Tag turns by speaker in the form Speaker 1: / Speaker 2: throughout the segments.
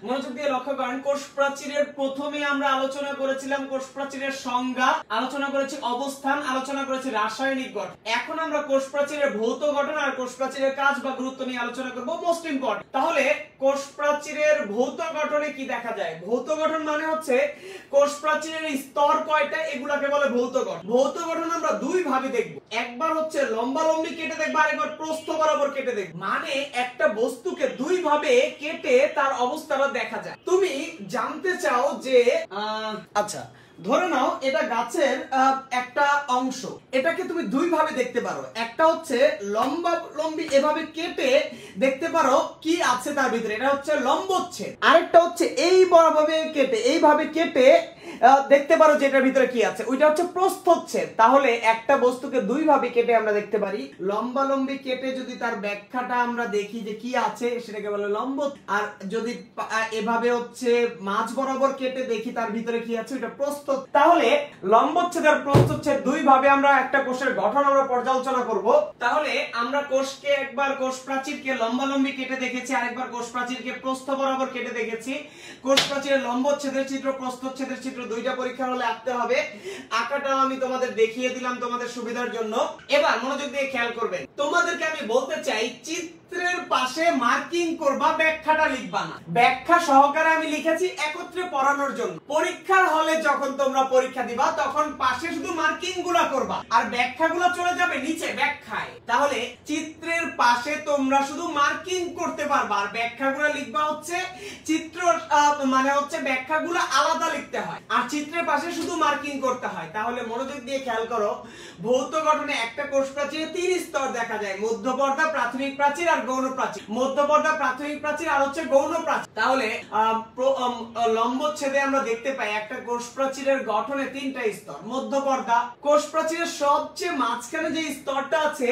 Speaker 1: মনোযোগ দিয়ে লক্ষ্য করেন, কোষ প্রাচীরের প্রথমে আমরা আলোচনা করেছিলাম কোষ প্রাচীরের সংজ্ঞা, আলোচনা করেছি অবস্থান, আলোচনা করেছি রাসায়নিক গঠন। এখন আমরা কোষ প্রাচীরের ভৌত গঠন আর কোষ প্রাচীরের কাজ বা গুরুত্ব নিয়ে আলোচনা করব, মোস্ট ইম্পর্টেন্ট। তাহলে কোষ প্রাচীরের ভৌত গঠনে কি দেখা যায়? ভৌত গঠন মানে হচ্ছে কোষ প্রাচীরের স্তর কয়টা, এগুলাকে বলে ভৌত গঠন। ভৌত গঠন আমরা দুই ভাবে দেখব, একবার হচ্ছে লম্বালম্বি কেটে দেখব, আরেকবার প্রস্থ বরাবর কেটে দেখব। মানে একটা বস্তুকে দুই ভাবে কেটে তার অবস্থাটা দেখা যায়। তুমি জানতে চাও যে আচ্ছা ধরে নাও এটা গাছের একটা অংশ, এটাকে তুমি দুই ভাবে দেখতে পারো। একটা হচ্ছে লম্বালম্বি এভাবে কেটে দেখতে পারো কি আছে তার ভিতরে, এটা হচ্ছে লম্বচ্ছেদ। আরেকটা হচ্ছে এইভাবে কেটে দেখতে পারো যে এটার ভিতরে কি আছে, ওইটা হচ্ছে প্রস্থচ্ছেদ। তাহলে একটা বস্তুকে দুই ভাবে কেটে আমরা দেখতে পারি। লম্বালম্বি কেটে যদি তার ব্যাখ্যাটা আমরা দেখি যে কি আছে, সেটাকে বলে লম্ব। আর যদি এভাবে হচ্ছে মাঝ বরাবর কেটে দেখি তার ভিতরে কি আছে, ওইটা প্রস্থ। তাহলে লম্বচ্ছেদ আর প্রস্থচ্ছেদ দুই ভাবে আমরা একটা কোষের গঠন আমরা পর্যালোচনা করব। তাহলে আমরা কোষকে একবার কোষ প্রাচীরকে লম্বালম্বি কেটে দেখেছি, আরেকবার কোষ প্রাচীরকে প্রস্থ বরাবর কেটে দেখেছি। কোষ প্রাচীরের লম্বচ্ছেদের চিত্র, প্রস্থচ্ছেদের চিত্র দুইটা পরীক্ষা হলে আঁকতে হবে। আঁকাটাও আমি তোমাদের দেখিয়ে দিলাম তোমাদের সুবিধার জন্য। এবার মনোযোগ দিয়ে খেয়াল করবেন, তোমাদেরকে আমি বলতে চাই চিত্রের পাশে মার্কিং করবা, ব্যাখ্যাটা লিখবা না। ব্যাখ্যা সহকারে আমি লিখেছি একত্রে পড়ানোর জন্য। পরীক্ষার হলে যখন তোমরা পরীক্ষা দিবা তখন পাশে শুধু মার্কিং গুলা করবা আর ব্যাখ্যাগুলো চলে যাবে নিচে ব্যাখ্যায়। তাহলে চিত্রের পাশে তোমরা শুধু মার্কিং করতে পারবা আর ব্যাখ্যাগুলো লিখবা হচ্ছে চিত্র মানে হচ্ছে ব্যাখ্যাগুলো আলাদা লিখতে হয় আর চিত্রের পাশে শুধু মার্কিং করতে হয়। তাহলে মনোযোগ দিয়ে খেয়াল করো, ভৌত গঠনে একটা কোষ প্রাচীরে তিন স্তর দেখা যায়, মধ্যপর্দা, প্রাথমিক প্রাচীর আর গৌণ প্রাচীর। মধ্যপর্দা, প্রাথমিক প্রাচীর আর হচ্ছে গৌণ প্রাচীর। তাহলে লম্বচ্ছেদে আমরা দেখতে পাই একটা কোষ প্রাচীরের গঠনে তিনটা স্তর। মধ্যপর্দা, কোষ প্রাচীরের সবচেয়ে মাঝখানে যে স্তরটা আছে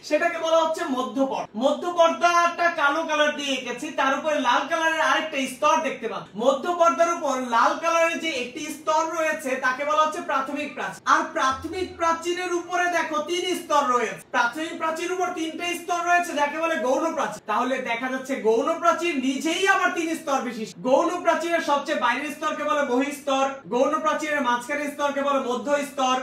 Speaker 1: সেটাকে বলা হচ্ছে মধ্যপর্দা। মধ্যপর্দাটা কালো কালার দিয়ে এঁকেছি, তার উপরে লাল কালারের আরেকটা স্তর দেখতে পাবো। মধ্যপর্দার উপর লাল কালারের যে একটি স্তর রয়েছে তাকে বলা হচ্ছে প্রাথমিক প্রাচীর। আর প্রাথমিক প্রাচীরের উপরে দেখো তিন স্তর রয়েছে। প্রাথমিক প্রাচীরের উপর তিনটা স্তর রয়েছে যাকে বলে গৌণ প্রাচীর। তাহলে দেখা যাচ্ছে গৌণ প্রাচীর নিজেই আবার তিন স্তর বিশিষ্ট। গৌণ প্রাচীরের সবচেয়ে বাইরের স্তরকে বলে বহিঃস্তর, গৌণ প্রাচীরের মাঝখানের স্তরকে বলে মধ্য স্তর,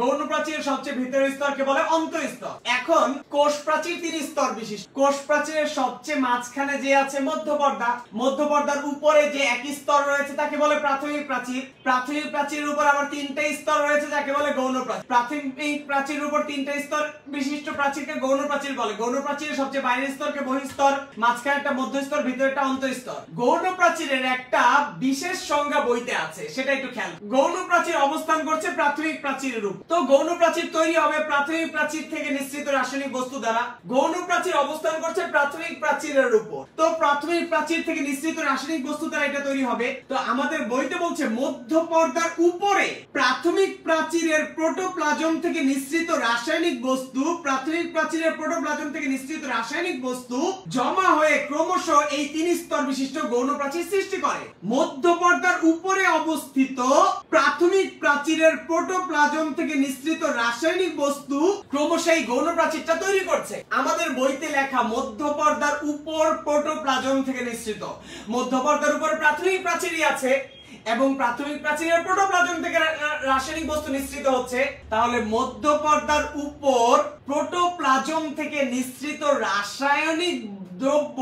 Speaker 1: গৌণ প্রাচীরের সবচেয়ে ভিতরের স্তরকে বলে অন্তঃস্তর। এখন কোষ প্রাচীর তিন স্তর বিশিষ্ট। কোষ প্রাচীরের সবচেয়ে মাঝখানে যে আছে মধ্যপর্দা, মধ্যপর্দার উপরে যে একই স্তর রয়েছে তাকে বলে প্রাথমিক প্রাচীর। প্রাথমিক প্রাচীরের উপর আবার তিনটা স্তর রয়েছে যাকে বলে গৌণ প্রাচীর। প্রাথমিক প্রাচীরের উপর তিনটা স্তর বিশিষ্ট প্রাচীরকে গৌণ প্রাচীর বলে। গৌণ প্রাচীরের সবচেয়ে বাইরের স্তরকে বহিঃস্তর, মাঝখানে একটা মধ্যস্তর, ভিতরে একটা অন্তঃস্তর। গৌণ প্রাচীরের একটা বিশেষ সংজ্ঞা বইতে আছে, সেটা একটু খেয়াল। গৌণ প্রাচীর অবস্থান করছে প্রাথমিক প্রাচীরের উপর। তো গৌণ প্রাচীর তৈরি হবে প্রাথমিক প্রাচীর থেকে নিঃসৃত রাসায়নিক বস্তু দ্বারা। গৌণ প্রাচীর অবস্থান করছে প্রাথমিক প্রাচীরের উপর, তো প্রাথমিক প্রাচীর থেকে নিঃসৃত রাসায়নিক বস্তু দ্বারা এটা তৈরি হবে। তো আমাদের বইতে বলছে মধ্যপর্দার উপরে প্রাথমিক প্রাচীরের প্রোটোপ্লাজম থেকে নিঃসৃত রাসায়নিক বস্তু, প্রাথমিক প্রাচীরের প্রোটোপ্লাজম থেকে নিঃসৃত রাসায়নিক বস্তু জমা হয়ে ক্রমশ এই তিন স্তর বিশিষ্ট গৌণ প্রাচীর সৃষ্টি করে। মধ্যপর্দার উপরে অবস্থিত প্রাথমিক প্রাচীরের প্রোটোপ্লাজম থেকে নিঃসৃত রাসায়নিক বস্তু ক্রমশ এই গৌণ প্রাচীরটা তৈরি করছে। আমাদের বইতে লেখা মধ্যপর্দার উপর প্রোটোপ্লাজম থেকে নিঃসৃত, মধ্যপর্দার উপর প্রাথমিক প্রাচীরই আছে এবং প্রাথমিক প্রাচীরের প্রোটোপ্লাজম থেকে রাসায়নিক বস্তু নিঃসৃত হচ্ছে। তাহলে মধ্যপর্দার উপর প্রোটোপ্লাজম থেকে নিঃসৃত রাসায়নিক দ্রব্য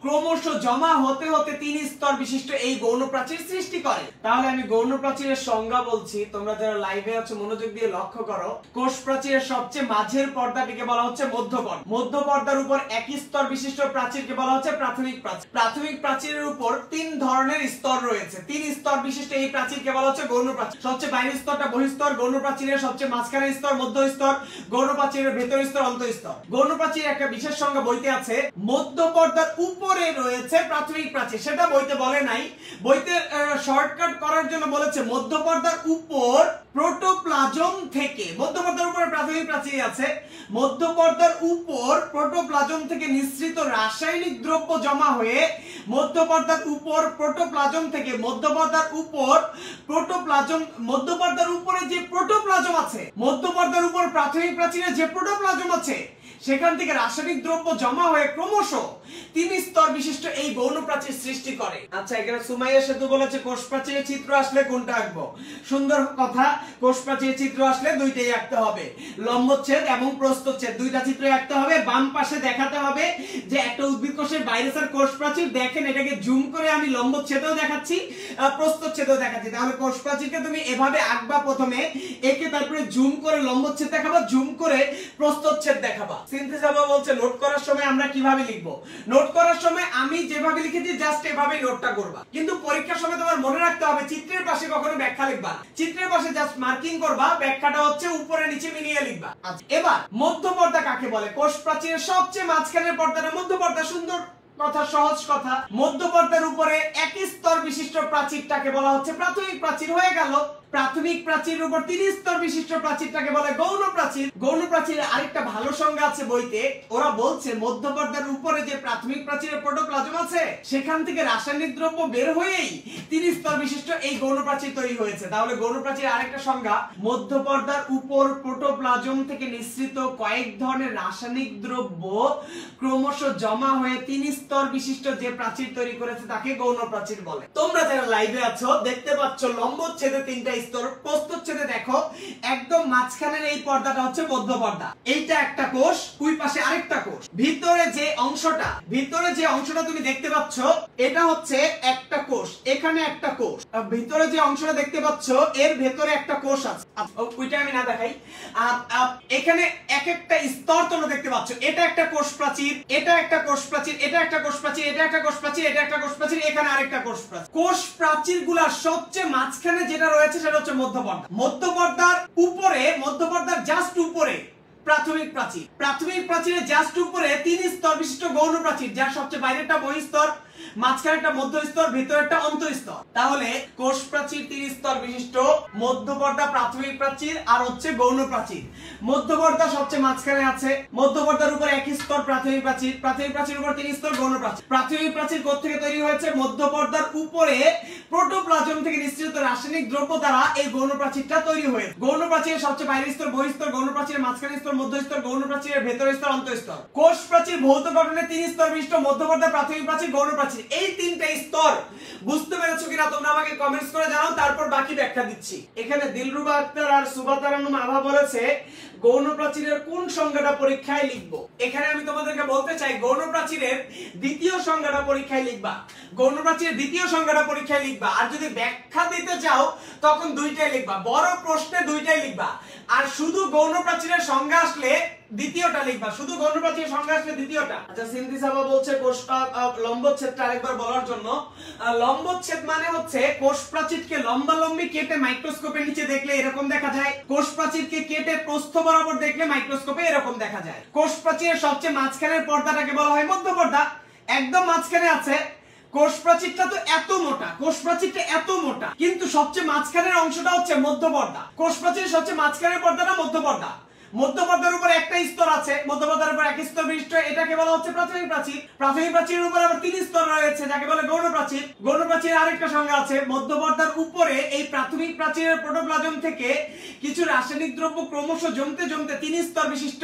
Speaker 1: ক্রমশ জমা হতে হতে তিন স্তর বিশিষ্ট এই গৌণ প্রাচীর সৃষ্টি করে। তাহলে আমি গৌণ প্রাচীরের সংজ্ঞা বলছি, তোমরা যারা লাইভে আছো মনোযোগ দিয়ে লক্ষ্য করো। কোষ প্রাচীরের সবচেয়ে মাঝের পর্দাটিকে বলা হচ্ছে মধ্যপর্দা। মধ্যপর্দার উপর একই স্তর বিশিষ্ট প্রাচীরকে বলা হচ্ছে প্রাথমিক প্রাচীর। প্রাথমিক প্রাচীরের উপর তিন ধরনের স্তর রয়েছে, তিন স্তর বিশিষ্ট এই প্রাচীরকে বলা হচ্ছে গৌণ প্রাচীর। সবচেয়ে বাইরের স্তরটা বহিঃস্তর, গৌণ প্রাচীরের সবচেয়ে মাঝখানের স্তর মধ্য স্তর, গৌণ প্রাচীরের ভেতরের স্তর অন্তঃস্তর। গৌণ প্রাচীর একটা বিশেষ সংজ্ঞা বইতে আছে। মধ্যপর্দার উপর রয়েছে প্রাথমিক প্রাচীর, সেটা বইতে বলে নাই। বইতে শর্টকাট করার জন্য বলেছে মধ্যপর্দার উপর প্রোটোপ্লাজম থেকে, মধ্যপর্দার উপরে প্রাথমিক প্রাচীর আছে, মধ্যপর্দার উপর প্রোটোপ্লাজম থেকে নিঃসৃত রাসায়নিক দ্রব্য জমা হয়ে মধ্যপর্দার উপর প্রোটোপ্লাজম থেকে মধ্যপর্দার উপর প্রোটোপ্লাজম, মধ্যপর্দার উপরে যে প্রোটোপ্লাজম আছে, মধ্যপর্দার উপর প্রাথমিক প্রাচীরে যে প্রোটোপ্লাজম আছে সেখান থেকে রাসায়নিক দ্রব্য জমা হয়ে ক্রমশ 3 স্তর বিশিষ্ট এই গৌণ প্রাচীর সৃষ্টি করে। আচ্ছা, এখানে সুমাইয়া সেতু বলেছে কোষ প্রাচীরের চিত্র আসলে কোনটা আঁকবো? সুন্দর কথা, কোষ প্রাচীরের চিত্র আসলে দুইটাই আঁকতে হবে, লম্বচ্ছেদ এবং প্রস্থচ্ছেদ, দুইটা চিত্র আঁকতে হবে। বাম পাশে দেখাতে হবে যে একটা উদ্ভিদ কোষের বাইরে স্যার কোষ প্রাচীর, দেখেন এটাকে জুম করে আমি লম্বচ্ছেদও দেখাচ্ছি, প্রস্থচ্ছেদও দেখাচ্ছি। তাহলে কোষ প্রাচীরকে তুমি এভাবে আঁকবা, প্রথমে একে, তারপরে জুম করে লম্বচ্ছেদ দেখাবা, জুম করে প্রস্থচ্ছেদ দেখাবা। সিনথেসিস আপা বলছে নোট করার সময় আমরা কিভাবে লিখবো? নোট করার সময় আমি যেভাবে লিখেছি জাস্ট এভাবেই নোটটা করবা, কিন্তু পরীক্ষার সময় তোমার মনে রাখতে হবে চিত্রের পাশে কখনো ব্যাখ্যা লিখবা না, চিত্রের পাশে জাস্ট মার্কিং করবা, ব্যাখ্যাটা হচ্ছে উপরে নিচে মিলিয়ে লিখবা। আচ্ছা, এবার মধ্য পর্দা কাকে বলে? কোষ প্রাচীরের সবচেয়ে মাঝখানের পর্দাটা মধ্য পর্দা। সুন্দর কথা, সহজ কথা। মধ্য পর্দার উপরে একই স্তর বিশিষ্ট প্রাচীরটাকে বলা হচ্ছে প্রাথমিক প্রাচীর। হয়ে গেল। প্রাথমিক প্রাচীরের উপর 3 স্তর বিশিষ্ট প্রাচীরটাকে বলে গৌণ প্রাচীর। গৌণ প্রাচীরের আরেকটা ভালো সংজ্ঞা আছে বইতে, ওরা বলছে মধ্য পর্দার উপরে যে প্রাথমিক প্রাচীরের প্রোটোপ্লাজম আছে সেখান থেকে রাসায়নিক দ্রব্য বের হয়েই 3 স্তর বিশিষ্ট এই গৌণ প্রাচীর তৈরি হয়েছে। তাহলে গৌণ প্রাচীরের আরেকটা সংজ্ঞা, মধ্য পর্দার উপর প্রোটোপ্লাজম থেকে নিঃসৃত কয়েক ধরনের রাসায়নিক দ্রব্য ক্রমশ জমা হয়ে 3 স্তর বিশিষ্ট যে প্রাচীর তৈরি করেছে তাকে গৌণ প্রাচীর বলে। তোমরা যারা লাইভে আছো দেখতে পাচ্ছ লম্বচ্ছেদে 3টা স্তর, প্রস্থচ্ছেদে দেখো একদম মাঝখানের এই পর্দাটা হচ্ছে মধ্য পর্দা। এইটা একটা কোষ, ওই পাশে আরেকটা কোষ। ভিতরে যে অংশটা তুমি দেখতে পাচ্ছ এটা হচ্ছে একটা কোষ, এখানে একটা কোষ। ভিতরে যে অংশটা দেখতে পাচ্ছ এর ভেতরে একটা কোষ আছে, ওইটা আমি না দেখাই। এখানে এক একটা স্তর তোমরা দেখতে পাচ্ছ, এটা একটা কোষ প্রাচীর, এটা একটা কোষ প্রাচীর, এটা একটা কোষ প্রাচীর, এটা একটা কোষ প্রাচীর, এটা একটা কোষ প্রাচীর, এখানে আরেকটা কোষ প্রাচীর। কোষ প্রাচীরগুলোর সবচেয়ে মাঝখানে যেটা রয়েছে সেটা হচ্ছে মধ্য পর্দা। মধ্য পর্দার উপরে, মধ্য পর্দার জাস্ট উপরে প্রাথমিক প্রাচীর। প্রাথমিক প্রাচীরের জাস্ট উপরে 3 স্তর বিশিষ্ট গৌণ প্রাচীর, যার সবচেয়ে বাইরেরটা বহিঃস্তর, মাঝখানে একটা মধ্য স্তর, ভিতরে একটা অন্তঃস্তর। তাহলে কোষ প্রাচীর 3 স্তর বিশিষ্ট, মধ্য পর্দা প্রাথমিক প্রাচীর, আর হচ্ছে গৌণ প্রাচীর। মধ্য পর্দা সবচেয়ে মাঝখানে আছে, মধ্য পর্দার উপরে এক স্তর প্রাথমিক প্রাচীর, প্রাথমিক প্রাচীরের উপর 3 স্তর গৌণ প্রাচীর। প্রাথমিক প্রাচীর কোত্থেকে তৈরি হয়েছে? মধ্য পর্দার উপরে প্রোটোপ্লাজম থেকে নিঃসৃত রাসায়নিক দ্রব্য দ্বারা এই গৌণ প্রাচীরটা তৈরি হয়েছে। গৌণ প্রাচীরের সবচেয়ে বাইরের স্তর বহিঃস্তর, গৌণ প্রাচীরের মাঝখানে স্তর মধ্য স্তর, গৌণ প্রাচীরের ভেতরের স্তর অন্তঃস্তর। কোষ প্রাচীর ভৌত গঠনে 3 স্তর বিশিষ্ট, মধ্য পর্দা প্রাথমিক প্রাচীর, গৌণ প্রাচীর। এই 3টা স্তর বুঝতে পেরেছো কিনা তোমরা আমাকে কমেন্টস করে জানাও, তারপর বাকি ব্যাখ্যা দিচ্ছি। এখানে দিলরুবা আক্তার আর সুবাতারান্নুম আভা বলেছে গৌণ প্রাচীরের কোন সংজ্ঞাটা পরীক্ষায় লিখবো? এখানে আমি তোমাদেরকে বলতে চাই গৌণ প্রাচীরের দ্বিতীয় সংজ্ঞাটা পরীক্ষায় লিখবা, গৌণ প্রাচীরের দ্বিতীয় সংজ্ঞাটা পরীক্ষায় লিখবা। আর যদি ব্যাখ্যা দিতে চাও তখন দুইটাই লিখবা, বড় প্রশ্নে দুইটাই লিখবা। আর শুধু গৌণ প্রাচীরের সংজ্ঞা আসলে দ্বিতীয়টা লিখবা, শুধু গৌণ প্রাচীরের সংজ্ঞা আসলে দ্বিতীয়টা। আচ্ছা, সিনথেসিস আপা বলছে লম্বচ্ছেদটা আরেকবার বলার জন্য। লম্বচ্ছেদ মানে হচ্ছে কোষ প্রাচীরকে লম্বালম্বি কেটে মাইক্রোস্কোপের নিচে দেখলে এরকম দেখা যায়, কোষ প্রাচীরকে কেটে প্রস্থ বরাবর দেখলে মাইক্রোস্কোপে এরকম দেখা যায়। কোষ প্রাচীরের সবচেয়ে মাঝখানের পর্দাটাকে বলা হয় মধ্য পর্দা, একদম মাঝখানে আছে। কোষ প্রাচীরটা তো এত মোটা, কোষ প্রাচীরটা এত মোটা, কিন্তু সবচেয়ে মাঝখানের অংশটা হচ্ছে মধ্য পর্দা। কোষ প্রাচীরের সবচেয়ে মাঝখানের পর্দাটা মধ্য পর্দা। মধ্য পর্দার উপর একটা স্তর আছে, মধ্য পর্দার উপর এক স্তর বিশিষ্ট, এটাকে বলা হচ্ছে প্রাথমিক প্রাচীর। প্রাথমিক প্রাচীরের উপর আবার 3 স্তর রয়েছে, যাকে বলে গৌণ প্রাচীর। গৌণ প্রাচীরের আরেকটা সংজ্ঞা আছে, মধ্য পর্দার উপরে এই প্রাথমিক প্রাচীরের প্রোটোপ্লাজম থেকে কিছু রাসায়নিক দ্রব্য ক্রমশ জমতে জমতে 3 স্তর বিশিষ্ট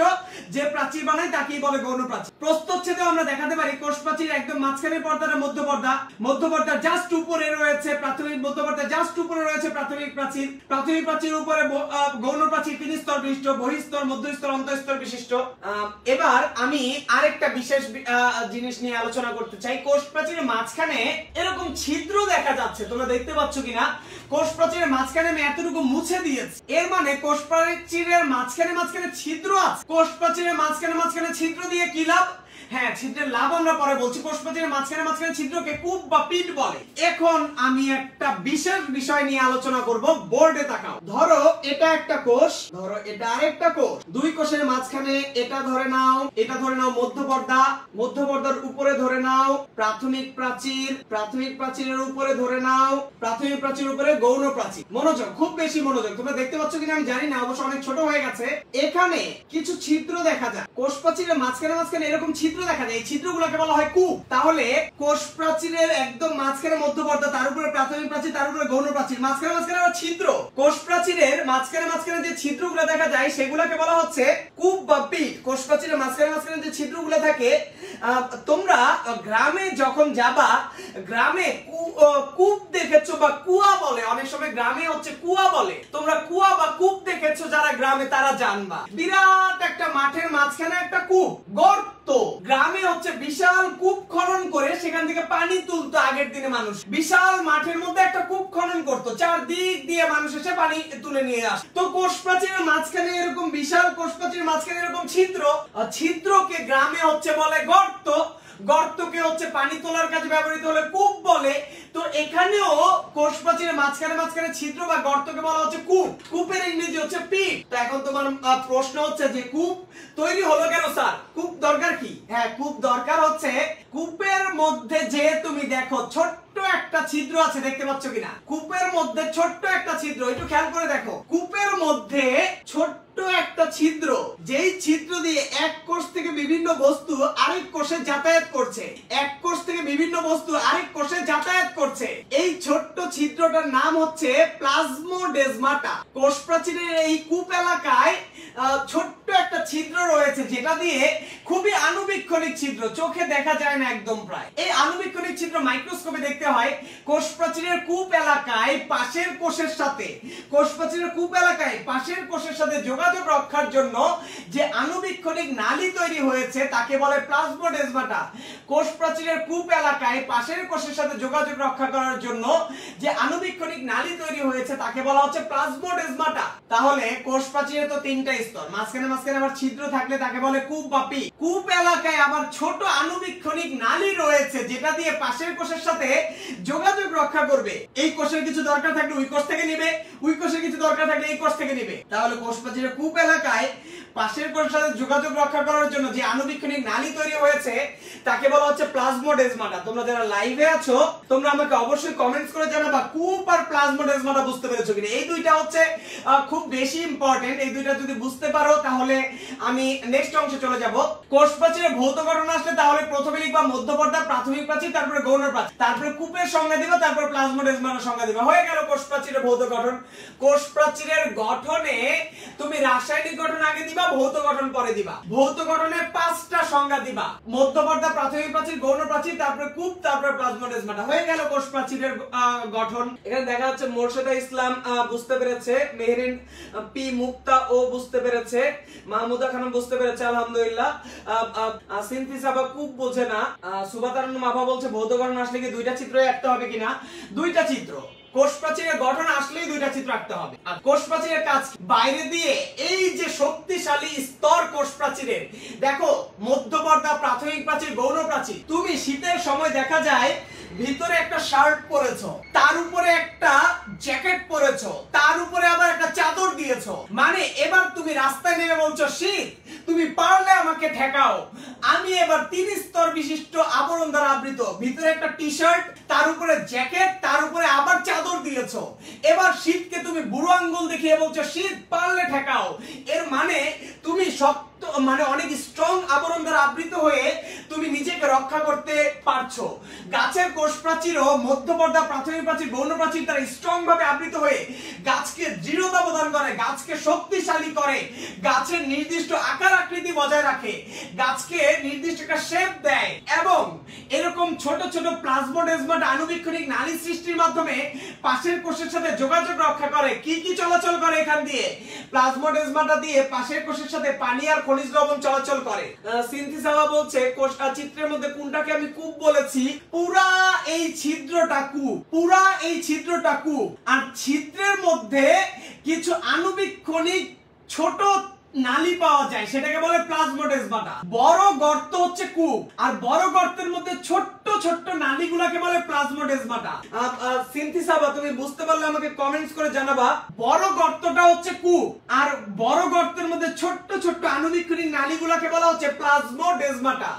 Speaker 1: যে প্রাচীর বানায় তাকেই বলে গৌণ প্রাচীর। প্রস্থচ্ছেদে আমরা দেখাতে পারি কোষ প্রাচীর একদম মাঝখানের পর্দাটা মধ্য পর্দা, মধ্য পর্দার জাস্ট উপরে রয়েছে প্রাথমিক, মধ্য পর্দার জাস্ট উপরে রয়েছে প্রাথমিক প্রাচীর, প্রাথমিক প্রাচীরের উপরে গৌণ প্রাচীর 3 স্তর বিশিষ্ট, বহিঃস্তর, মধ্যস্তর, অন্তঃস্তর বিশিষ্ট। এবার আমি আরেকটা বিশেষ জিনিস নিয়ে আলোচনা করতে চাই। কোষ প্রাচীরের মাঝখানে এরকম ছিদ্র দেখা যাচ্ছে, তোমরা দেখতে পাচ্ছ কিনা? কোষ প্রাচীরের মাঝখানে আমি এতটুকু মুছে দিয়েছি, এর মানে কোষ প্রাচীরের মাঝখানে ছিদ্র আছে। কোষ প্রাচীরের মাঝখানে ছিদ্র দিয়ে কি লাভ? হ্যাঁ, ছিদ্রের লাভ আমরা পরে বলছি। কোষ প্রাচীরের মাঝখানে ছিদ্রকে কূপ বা পিট বলে। এখন আমি একটা বিশেষ বিষয় নিয়ে আলোচনা করব, বোর্ডে তাকাও। ধরো এটা একটা কোষ, ধরো এটা আরেকটা কোষ। দুই কোষের মাঝখানে এটা ধরে নাও, এটা ধরে নাও মধ্য পর্দা, মধ্য পর্দার উপরে ধরে নাও প্রাথমিক প্রাচীর, প্রাথমিক প্রাচীরের উপরে ধরে নাও প্রাথমিক প্রাচীরের উপরে গৌণ প্রাচীর। মনোযোগ, খুব বেশি মনোযোগ। তোমরা দেখতে পাচ্ছ কিনা আমি জানি না, অবশ্য অনেক ছোট হয়ে গেছে। এখানে কিছু ছিদ্র দেখা যায়, কোষ প্রাচীরের মাঝখানে এরকম ছিদ্র দেখা যায়, এই ছিদ্রগুলোকে বলা হয় কূপ। তাহলে কোষ প্রাচীরের একদম মাঝখানে মধ্যপর্দা, তার উপরে প্রাথমিক প্রাচীর, তার উপরে গৌণ প্রাচীর, মাঝখানে আবার ছিদ্র। কোষ প্রাচীরের মাঝখানে যে ছিদ্রগুলো দেখা যায় সেগুলোকে বলা হচ্ছে কূপ বা পিট। কোষ প্রাচীরের মাঝখানে যে ছিদ্রগুলো থাকে, তোমরা গ্রামে যখন যাবা, গ্রামে কূপ দেখেছো বা কুয়া বলে, অনেক সময় গ্রামে হচ্ছে কুয়া বলে, তোমরা কুয়া বা কূপ দেখেছো যারা গ্রামে তারা জানবা। বিরাট একটা মাঠের মাঝখানে একটা কূপ, গর্ত। গ্রামে হচ্ছে বিশাল কূপ খনন করে সেখান থেকে পানি তুলতো আগের দিনে মানুষ। বিশাল মাঠের মধ্যে একটা কূপ খনন করতো, চারদিক দিয়ে মানুষ এসে পানি তুলে নিয়ে আসে। তো কোষ প্রাচীরের মাঝখানে এরকম বিশাল কোষ প্রাচীরের মাঝখানে এরকম ছিদ্রকে গ্রামে হচ্ছে বলে গর্ত, গর্তকে হচ্ছে পানি তোলার কাজে ব্যবহৃত হলে কূপ বলে। তো এখানেও কোষ প্রাচীরের মাঝখানে ছিদ্র বা গর্তকে বলা হচ্ছে কূপ। কূপের ইংরেজি হচ্ছে পিট। তো এখন তোমার প্রশ্ন হচ্ছে যে কূপ তৈরি হলো কেন স্যার? কূপ দরকার কি? হ্যাঁ, কূপ দরকার হচ্ছে কূপের মধ্যে যে তুমি দেখো ছোট্ট একটা ছিদ্র আছে, দেখতে পাচ্ছ কিনা? কূপের মধ্যে ছোট্ট একটা ছিদ্র, একটু খেয়াল করে দেখো। কূপের মধ্যে ছোট্ট একটা ছিদ্র, যেই ছিদ্র দিয়ে এক কোষ থেকে বিভিন্ন বস্তু আরেক কোষে যাতায়াত করছে, এক কোষ থেকে বিভিন্ন বস্তু আরেক কোষে যাতায়াত করছে। এই ছোট্ট ছিদ্রটার নাম হচ্ছে প্লাজমোডেজমাটা। কোষ প্রাচীরের এই কূপ এলাকায় ছোট্ট একটা ছিদ্র রয়েছে, যেটা দিয়ে খুবই আণুবীক্ষণিক ছিদ্র, চোখে দেখা যায় না একদম প্রায়। এই আণুবীক্ষণিক ছিদ্র মাইক্রোস্কোপে দেখতে হয়। কোষ প্রাচীরের কূপ এলাকায় পাশের কোষের সাথে, কোষ প্রাচীরের কূপ এলাকায় পাশের কোষের সাথে যোগাযোগ রক্ষার জন্য যে আণুবীক্ষণিক নালী তৈরি হয়েছে তাকে বলে প্লাজমোডেজমাটা। কোষ প্রাচীরের কূপ এলাকায় পাশের কোষের সাথে যোগাযোগ রক্ষা করার জন্য যে আণুবীক্ষণিক নালী তৈরি হয়েছে তাকে বলা হচ্ছে প্লাজমোডেজমাটা। তাহলে কোষ প্রাচীরে তো তিনটা স্তর, মাঝখানে আবার ছিদ্র থাকলে তাকে বলে কূপ বা পিট। কূপ এলাকায় আবার ছোট আণুবীক্ষণিক নালী রয়েছে যেটা দিয়ে পাশের কোষের সাথে যোগাযোগ রক্ষা করবে। এই কোষের কিছু দরকার থাকলে ওই কোষ থেকে নেবে, ওই কোষের কিছু দরকার থাকলে এই কোষ থেকে নেবে। তাহলে কোষ প্রাচীরের কূপ এলাকায় পাশের কোষের সাথে যোগাযোগ রক্ষা করার জন্য যে আণুবীক্ষণিক নালী তৈরি হয়েছে তাকে বলা হচ্ছে প্লাজমোডেজমাটা। তোমরা যারা লাইভে আছো তোমরা আমাকে অবশ্যই কমেন্টস করে জানাবা কূপ আর প্লাজমোডেজমাটা বুঝতে পেরেছো কিনা। এই দুইটা হচ্ছে খুব বেশি ইম্পর্টেন্ট। এই দুইটা যদি বুঝতে পারো তাহলে আমি নেক্সট অংশে চলে যাব। কোষ প্রাচীরের ভৌত গঠন আসলে তাহলে প্রথমে লিখবা মধ্যপর্দা, প্রাথমিক প্রাচীর, তারপরে গৌণ প্রাচীর, তারপরে কূপের সংজ্ঞা দিবা, তারপর প্লাজমোডেজমাটার সংজ্ঞা দিবা। হয়ে গেল কোষ প্রাচীরের ভৌত গঠন। কোষ প্রাচীরের গঠনে তুমি রাসায়নিক গঠন আগে দিবা, ভৌত গঠন পরে দিবা। ভৌত গঠনের 5টা সংজ্ঞা দিবা, মধ্যপর্দা, প্রাথমিক প্রাচীর, গৌণ প্রাচীর, তারপরে কূপ, তারপরে প্লাজমোডেজমাটা। হয়ে গেল কোষ প্রাচীরের গঠন। এখানে দেখা যাচ্ছে মোর্শেদা ইসলাম বুঝতে পেরেছে, মেহরিন পি মুক্তা ও বুঝতে পেরেছে, মাহমুদা খানম বুঝতে পেরেছে, আলহামদুলিল্লাহ। সিনথি সাবা কূপ বোঝে না। সুবাতারুন মাভা বলছে ভৌত গঠন আসলে কি দুইটা চিত্র আঁকতে হবে কিনা? দুইটা চিত্র। কোষ প্রাচীরের গঠন আসলেই দুইটা চিত্র আঁকতে হবে। আর কোষ প্রাচীরের কাজ বাইরে দিয়ে এই যে শক্তিশালী স্তর কোষ প্রাচীরের, দেখো মধ্যপর্দা, প্রাথমিক প্রাচীর, গৌণ প্রাচীর। তুমি শীতের সময় দেখা যায় ভিতরে একটা শার্ট পরেছো, তার উপরে একটা জ্যাকেট পরেছো, তার উপরে আবার একটা চাদর দিয়েছো। মানে এবার তুমি রাস্তায় নেমে বলছো শীত, তুমি পারলে আমাকে ঠেকাও। আমি এবার 3 স্তর বিশিষ্ট আবরণ দ্বারা আবৃত, ভিতরে একটা টি শার্ট, তার উপরে জ্যাকেট, তার উপরে আবার চাদর দিয়েছো। এবার শীতকে তুমি বুড়ো আঙ্গুল দেখিয়ে বলছো শীত পারলে ঠেকাও। এর মানে তুমি শক্ত, মানে অনেক স্ট্রং আবরণ দ্বারা আবৃত হয়ে তুমি নিজেকে রক্ষা করতে পারছো। গাছের কোষ প্রাচীরও মধ্যপর্দা, প্রাথমিক প্রাচীর, গৌণ প্রাচীর দ্বারা স্ট্রং ভাবে আবৃত হয়ে গাছকে দৃঢ়তা প্রদান করে, গাছকে শক্তিশালী করে, গাছের নির্দিষ্ট আকার আকৃতি বজায় রাখে, গাছকে নির্দিষ্ট একটা শেপ দেয়। এবং এরকম ছোট ছোট প্লাজমোডেজমাটা আণুবীক্ষণিক নালী সৃষ্টির মাধ্যমে পাশের কোষের সাথে যোগাযোগ রক্ষা করে। কি কি চলাচল করে এখান দিয়ে? প্লাজমোডেজমাটা দিয়ে পাশের কোষের সাথে পানি আর খনিজ লবণ চলাচল করে। সিনথিসাওয়া বলছে কোষ চিত্রের মধ্যে কোনটাকে আমি কূপ বলেছি? পুরা এই ছিদ্রটা কূপ, পুরা এই ছিদ্রটা কূপ। আর ছিদ্রের মধ্যে কিছু আণুবীক্ষণিক ছোট নালী পাওয়া যায়, সেটাকে বলে প্লাজমোডেজমাটা। বড় গর্ত হচ্ছে কূপ, আর বড় গর্তের মধ্যে ছোট্ট ছোট্ট নালীগুলোকে বলে প্লাজমোডেজমাটা। সিনথিসাবা তুমি বুঝতে পারলে আমাকে কমেন্টস করে জানাবা। বড় গর্তটা হচ্ছে কূপ, আর বড় গর্তের মধ্যে ছোট্ট ছোট্ট আণুবীক্ষণিক নালীগুলোকে বলা হচ্ছে প্লাজমোডেজমাটা।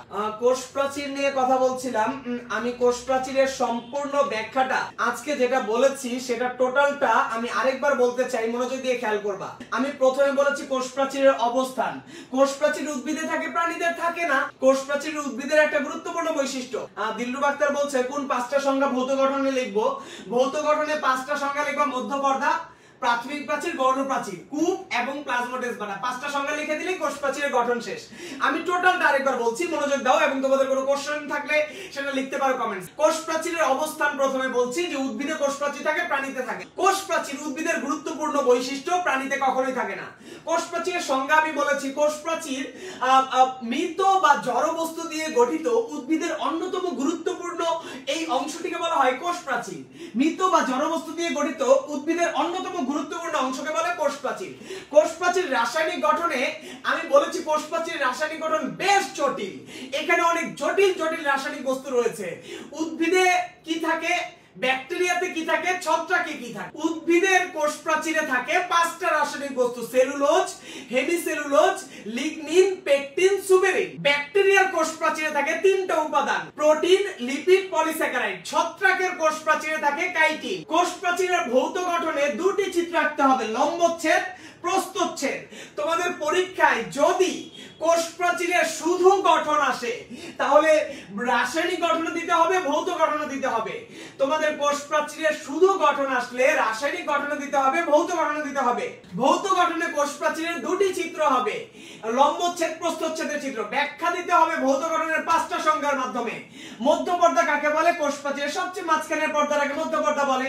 Speaker 1: কোষ প্রাচীর নিয়ে কথা বলছিলাম। আমি কোষ প্রাচীরের সম্পূর্ণ ব্যাখ্যাটা আজকে যেটা বলেছি সেটা টোটালটা আমি আরেকবার বলতে চাই, মনোযোগ দিয়ে খেয়াল করবা। আমি প্রথমে বলেছি কোষ প্রাচীর প্রাচীরের অবস্থান। কোষ প্রাচীর উদ্ভিদে থাকে, প্রাণীদের থাকে না। কোষ প্রাচীর উদ্ভিদের একটা গুরুত্বপূর্ণ বৈশিষ্ট্য। দিলরুব আক্তার বলছে কোন 5টা সংজ্ঞা ভৌত গঠনে লিখবো? ভৌত গঠনে 5টা সংজ্ঞা লিখবো। মধ্যপর্দা, প্রাথমিক প্রাচীর, গৌণ প্রাচীর, কূপ এবং প্লাজমোডেসমাটা। 5টা সংজ্ঞা লিখে দিলেই কোষ প্রাচীরের গঠন শেষ। আমি টোটালটা আরেকবার বলছি, মনোযোগ দাও এবং তোমাদের কোনো কোশ্চেন থাকলে সেটা লিখতে পারো কমেন্টস। কোষ প্রাচীরের অবস্থান প্রথমে বলছি যে উদ্ভিদে কোষ প্রাচীর থাকে, প্রাণীতে থাকে। কোষ প্রাচীর উদ্ভিদের গুরুত্বপূর্ণ বৈশিষ্ট্য, প্রাণীতে কখনোই থাকে না। কোষ প্রাচীরের সংজ্ঞা আমি বলেছি, কোষ প্রাচীর মৃত বা জড় বস্তু দিয়ে গঠিত উদ্ভিদের অন্যতম গুরুত্বপূর্ণ এই অংশটিকে বলা হয় কোষ প্রাচীর। মৃত বা জড় বস্তু দিয়ে গঠিত উদ্ভিদের অন্যতম গুরুত্বপূর্ণ অংশকে বলে কোষ প্রাচীর। কোষ প্রাচীর রাসায়নিক গঠনে আমি বলেছি কোষ প্রাচীর রাসায়নিক গঠন বেশ জটিল। এখানে অনেক জটিল জটিল রাসায়নিক বস্তু রয়েছে। উদ্ভিদে কি থাকে, ব্যাকটেরিয়াতে কি থাকে, ছত্রাকে কি থাকে। উদ্ভিদের কোষ প্রাচীরে থাকে 5টা রাসায়নিক বস্তু, cellulose, hemicellulose, lignin, pectin, suberin. ব্যাকটেরিয়ার কোষ প্রাচীরে থাকে 3টা উপাদান, প্রোটিন, লিপিড, পলিস্যাকারাইড। ছত্রাকের কোষ প্রাচীরে থাকে কাইটিন। কোষ প্রাচীরের ভৌত গঠনে 2টি চিত্র আঁকতে হবে, লম্বচ্ছেদ, প্রস্থচ্ছেদ। তোমাদের পরীক্ষায় যদি কোষ প্রাচীরের শুধু গঠন আসে তাহলে রাসায়নিক গঠন দিতে হবে, ভৌত গঠন দিতে হবে। তোমাদের কোষ প্রাচীরের শুধু গঠন আসলে রাসায়নিক গঠন দিতে হবে, ভৌত গঠন দিতে হবে। ভৌত গঠনে কোষ প্রাচীরের 2টি চিত্র হবে, লম্বচ্ছেদ, প্রস্থচ্ছেদের চিত্র। ব্যাখ্যা দিতে হবে ভৌত গঠনের 5টা সংজ্ঞার মাধ্যমে। মধ্যপর্দা কাকে বলে? কোষ প্রাচীরের সবচেয়ে মাঝখানের পর্দাটাকে মধ্যপর্দা বলে।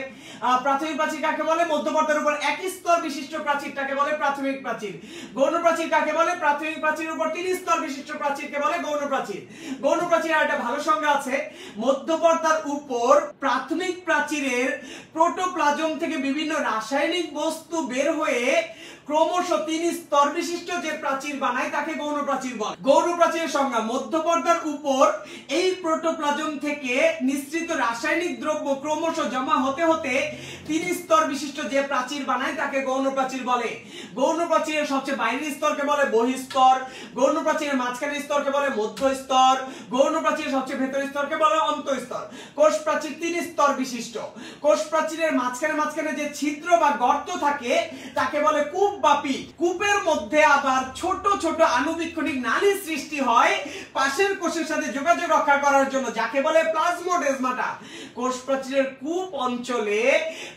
Speaker 1: প্রাথমিক প্রাচীর কাকে বলে? মধ্যপর্দার উপর একই স্তর বিশিষ্ট প্রাচীরটাকে বলে প্রাথমিক প্রাচীর। গৌণ প্রাচীর কাকে বলে? প্রাথমিক প্রাচীরের উপর 3 স্তর বিশিষ্ট প্রাচীরকে বলে গৌণ প্রাচীর। গৌণ প্রাচীর আর একটা ভালো সংজ্ঞা আছে, মধ্যপর্দার উপর প্রাথমিক প্রাচীরের প্রোটোপ্লাজম থেকে বিভিন্ন রাসায়নিক বস্তু বের হয়ে ক্রমশ 3 স্তর বিশিষ্ট যে প্রাচীর বানায় তাকে গৌণ প্রাচীর বলে। গৌণ প্রাচীরের সংজ্ঞা, মধ্যপর্দার উপর এই প্রোটোপ্লাজম থেকে নিঃসৃত রাসায়নিক দ্রব্য ক্রমশ জমা হতে হতে 3 স্তর বিশিষ্ট যে প্রাচীর বানায় তাকে গৌণ প্রাচীর বলে। গৌণ প্রাচীরের সবচেয়ে বাইরের স্তরকে বলে বহিঃস্তর, গৌণ প্রাচীরের মাঝখানের স্তরকে বলে মধ্য স্তর, গৌণ প্রাচীরের সবচেয়ে ভেতরের স্তরকে বলে অন্তঃস্তর। কোষ প্রাচীর 3 স্তর বিশিষ্ট। কোষ প্রাচীরের মাঝখানে যে ছিদ্র বা গর্ত থাকে তাকে বলে কূপ বা পিট। কূপের মধ্যে আবার ছোট ছোট আণুবীক্ষণিক নালী সৃষ্টি হয় পাশের কোষের সাথে যোগাযোগ রক্ষা করার জন্য, যাকে বলে প্লাজমোডেসমাটা। কোষ প্রাচীরের কূপ অঞ্চলে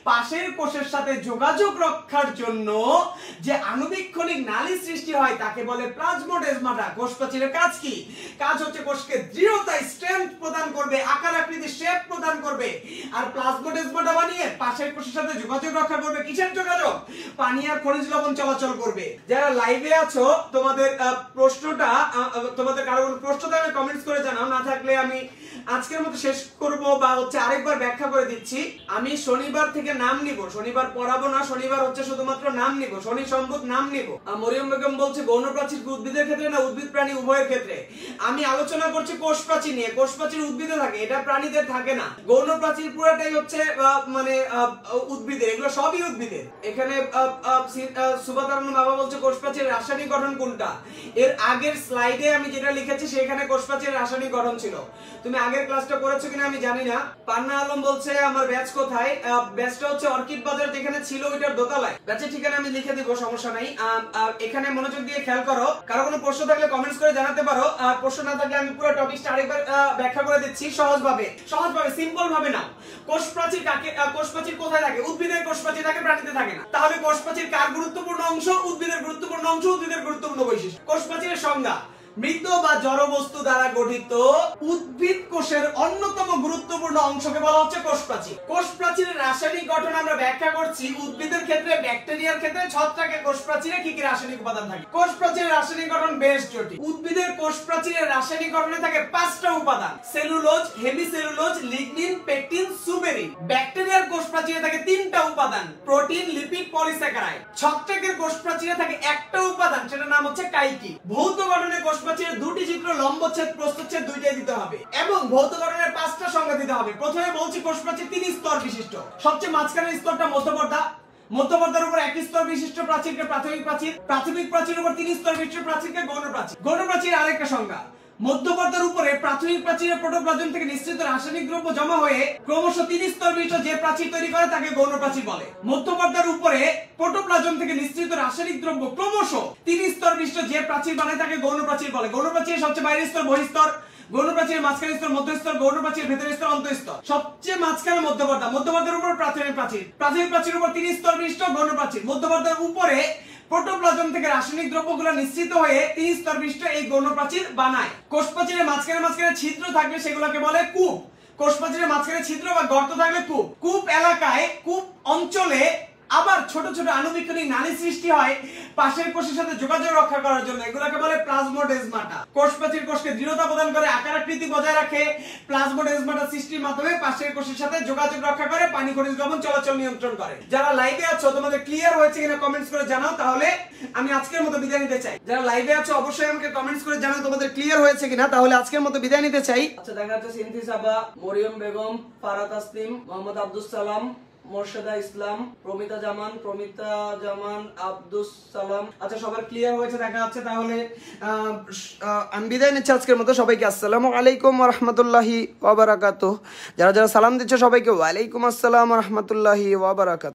Speaker 1: পাশের কোষের সাথে যোগাযোগ রক্ষার জন্য যে আণুবীক্ষণিক নালী সৃষ্টি হয় তাকে বলে প্লাজমোডেসমাটা। কোষ প্রাচীরের কাজ কি? কাজ হচ্ছে কোষকে দৃঢ়তা, স্ট্রেংথ প্রদান করবে, আকার আকৃতি, শেপ প্রদান করবে। আর প্লাজমোডেসমাটা বানিয়ে পাশের কোষের সাথে যোগাযোগ রক্ষা করবে। কিসের যোগাযোগ? পানি আর খনিজ লবণ চলাচল করবে। যারা লাইভে আছো তোমাদের প্রশ্নটা, তোমাদের কারো কোনো প্রশ্ন থাকলে কমেন্টস করে জানাও, না থাকলে আমি আজকের মতো শেষ করব বা আরেকবার ব্যাখ্যা করে দিচ্ছি। আমি শনিবার থেকে নাম নিব, শনিবার পড়াবো না, শনিবার শুধুমাত্র নাম নিব, শনি সম্ভব নাম নিব। মরিয়ম বেগম বলছে গৌণ প্রাচীর উদ্ভিদের ক্ষেত্রে না উদ্ভিদ প্রাণী উভয়ের ক্ষেত্রে? আমি আলোচনা করছি কোষ প্রাচীর নিয়ে। কোষ প্রাচীর উদ্ভিদে থাকে, এটা প্রাণীদের থাকে না। গৌণ প্রাচীর পুরোটাই হচ্ছে মানে উদ্ভিদের, এগুলো সবই উদ্ভিদের। এখানে সুবাতারণ বাবা বলছে কোষ প্রাচীর রাসায়নিক গঠন কোনটা? এর আগের স্লাইডে আমি যেটা লিখেছি সেখানে কোষ প্রাচীর রাসায়নিক গঠন ছিল। তুমি আগের ক্লাসটা করেছো কিনা আমি জানি না। পান্না আলম বলছে আমার ব্যাচ কোথায়? ব্যাচটা হচ্ছে অর্কিড বাজার, যেখানে ছিল ওইটার দোতলায়। ব্যাচের ঠিকানা আমি লিখে দিব, সমস্যা নাই। এখানে মনোযোগ দিয়ে খেয়াল করো, কারো কোনো প্রশ্ন থাকলে কমেন্টস করে জানাতে পারো। আর প্রশ্ন না থাকলে আমি পুরো টপিকটা আরেকবার ব্যাখ্যা করে দিচ্ছি সহজভাবে, সিম্পল ভাবে নাও। কোষ প্রাচীর কাকে, কোষ প্রাচীর কোথায় থাকে? উদ্ভিদের কোষ প্রাচীর থাকে, প্রাণীতে থাকে না। তাহলে কোষ প্রাচীর কার গুরুত্বপূর্ণ অংশ? উদ্ভিদের গুরুত্বপূর্ণ অংশ, উদ্ভিদের গুরুত্বপূর্ণ বৈশিষ্ট্য। কোষ প্রাচীরের সংজ্ঞা, মৃত বা জড় বস্তু দ্বারা গঠিত উদ্ভিদ কোষের অন্যতম গুরুত্বপূর্ণ অংশকে বলা হচ্ছে কোষ প্রাচীর। কোষ প্রাচীরের রাসায়নিক গঠন আমরা ব্যাখ্যা করছি। উদ্ভিদের ক্ষেত্রে, ব্যাকটেরিয়ার ক্ষেত্রে, ছত্রাকের কোষ প্রাচীরে কি কি রাসায়নিক উপাদান থাকে। কোষ প্রাচীরের রাসায়নিক গঠন বেশ জটিল। উদ্ভিদের কোষ প্রাচীরের রাসায়নিক গঠনে থাকে 5টা উপাদান, cellulose, hemicellulose, lignin, pectin, suberin. ব্যাকটেরিয়ার কোষ প্রাচীরে থাকে 3টা উপাদান, প্রোটিন, লিপিড, পলিস্যাকারাইড। ছত্রাকের কোষ প্রাচীরে থাকে একটা উপাদান, সেটার নাম হচ্ছে কাইটিন। ভৌত গঠনে কোষ প্রাচীরের 2টি চিত্র, লম্বচ্ছেদ, প্রস্থচ্ছেদ, দুইটাই দিতে হবে এবং ভৌত গঠনের 5টা সংজ্ঞা দিতে হবে। প্রথমে বলছি কোষ প্রাচীর 3 স্তর বিশিষ্ট। সবচেয়ে মাঝখানের স্তরটা মধ্যপর্দা। মধ্যপর্দার উপর 1 স্তর বিশিষ্ট প্রাচীরকে প্রাথমিক প্রাচীর, প্রাথমিক প্রাচীরের উপর 3 স্তর বিশিষ্ট প্রাচীরকে গৌণ প্রাচীর। গৌণ প্রাচীর আরেকটা সংজ্ঞা, মধ্যপর্দার উপরে প্রাথমিক প্রাচীরের প্রোটোপ্লাজম থেকে নিঃসৃত রাসায়নিক দ্রব্য জমা হয়ে ক্রমশ 3 স্তর বিশিষ্ট যে প্রাচীর তৈরি করে তাকে গৌণ প্রাচীর বলে। মধ্যপর্দার উপরে প্রোটোপ্লাজম থেকে নিঃসৃত রাসায়নিক দ্রব্য ক্রমশ 3 স্তর বিশিষ্ট যে প্রাচীর বানায় তাকে গৌণ প্রাচীর বলে। গৌণ প্রাচীর সবচেয়ে বাইরের স্তর বহিঃস্তর, গৌণ প্রাচীর মাঝখানের স্তর মধ্যস্তর, গৌণ প্রাচীর ভেতরের স্তর অন্তঃস্তর। সবচেয়ে মাঝখানে মধ্যপর্দা, মধ্যপর্দার উপর প্রাথমিক প্রাচীর, প্রাথমিক প্রাচীরের উপর 3 স্তর বিশিষ্ট গৌণ প্রাচীর। মধ্যপর্দার উপরে প্রোটোপ্লাজম থেকে রাসায়নিক দ্রব্যগুলো নিঃসৃত হয়ে 3 স্তর বিশিষ্ট এই গৌণ প্রাচীর বানায়। কোষ প্রাচীরের মাঝখানে ছিদ্র থাকলে সেগুলোকে বলে কূপ। কোষ প্রাচীরের মাঝখানে ছিদ্র বা গর্ত থাকলে কূপ। কূপ এলাকায়, কূপ অঞ্চলে আবার ছোট ছোট আণুবীক্ষণিক নালী সৃষ্টি হয় পাশের কোষের সাথে যোগাযোগ রক্ষা করার জন্য, এগুলোকে বলে প্লাজমোডেজমাটা। কোষ প্রাচীর কোষকে দৃঢ়তা প্রদান করে, আকার আকৃতি বজায় রাখে। প্লাজমোডেজমাটা সৃষ্টির মাধ্যমে পাশের কোষের সাথে যোগাযোগ রক্ষা করে, পানি খনিজ লবণ চলাচল নিয়ন্ত্রণ করে। যারা লাইভে আছো তোমাদের ক্লিয়ার হয়েছে কিনা কমেন্টস করে জানাও, তাহলে আমি আজকের মতো বিদায় নিতে চাই। যারা লাইভে আছো অবশ্যই আমাকে কমেন্টস করে জানাও তোমাদের ক্লিয়ার হয়েছে কিনা, তাহলে আজকের মতো বিদায় নিতে চাই। আচ্ছা, দেখা যাচ্ছে সিনথি সাবা, মরিয়ম বেগম, ফারাত তাসলিম, মোহাম্মদ আব্দুস সালাম, মোর্শেদা ইসলাম, প্রমিতা জামান, আব্দুস সালাম। আচ্ছা, সবার ক্লিয়ার হয়েছে দেখা যাচ্ছে। তাহলে আমি বিদায় নিচ্ছি আজকের মতো। সবাইকে আসসালামু আলাইকুম ওয়া রাহমাতুল্লাহি ওয়া বারাকাতুহু। যারা যারা সালাম দিচ্ছ সবাইকে ওয়া আলাইকুম আসসালাম ওয়া রাহমাতুল্লাহি ওয়া বারাকাতুহু।